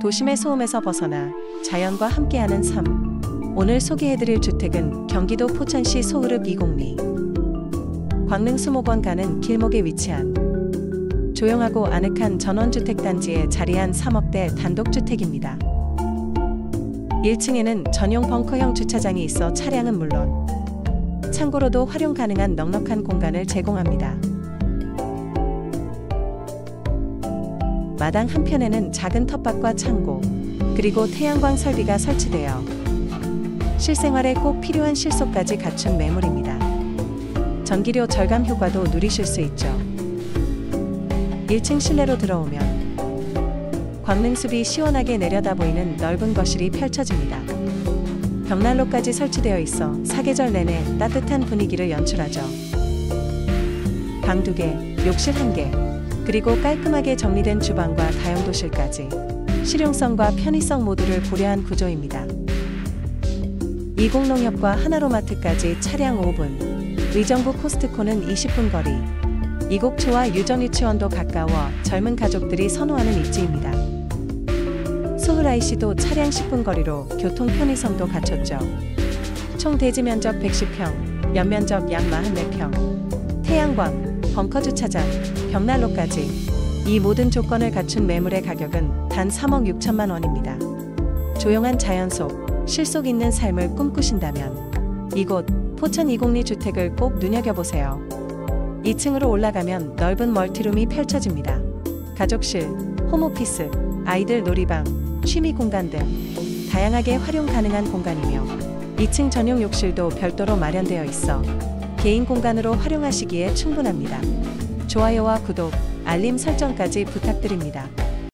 도심의 소음에서 벗어나 자연과 함께하는 삶. 오늘 소개해드릴 주택은 경기도 포천시 소으릅 202 광릉 수목원 가는 길목에 위치한 조용하고 아늑한 전원주택 단지에 자리한 3억대 단독주택입니다. 1층에는 전용 벙커형 주차장이 있어 차량은 물론 창고로도 활용 가능한 넉넉한 공간을 제공합니다. 마당 한편에는 작은 텃밭과 창고, 그리고 태양광 설비가 설치되어 실생활에 꼭 필요한 실속까지 갖춘 매물입니다. 전기료 절감 효과도 누리실 수 있죠. 1층 실내로 들어오면 광릉숲이 시원하게 내려다 보이는 넓은 거실이 펼쳐집니다. 벽난로까지 설치되어 있어 사계절 내내 따뜻한 분위기를 연출하죠. 방 2개, 욕실 1개, 그리고 깔끔하게 정리된 주방과 다용도실까지 실용성과 편의성 모두를 고려한 구조입니다. 이공농협과 하나로마트까지 차량 5분, 의정부 코스트코는 20분 거리, 이곡초와 유정유치원도 가까워 젊은 가족들이 선호하는 입지입니다. 소을 IC도 차량 10분 거리로 교통 편의성도 갖췄죠. 총 대지 면적 110평, 연면적 약 44평, 태양광, 벙커 주차장, 벽난로까지 이 모든 조건을 갖춘 매물의 가격은 단 3억 6천만 원입니다. 조용한 자연 속 실속 있는 삶을 꿈꾸신다면 이곳 포천 202 주택을 꼭 눈여겨보세요. 2층으로 올라가면 넓은 멀티룸이 펼쳐집니다. 가족실, 홈오피스, 아이들 놀이방, 취미 공간 등 다양하게 활용 가능한 공간이며 2층 전용 욕실도 별도로 마련되어 있어 개인 공간으로 활용하시기에 충분합니다. 좋아요와 구독, 알림 설정까지 부탁드립니다.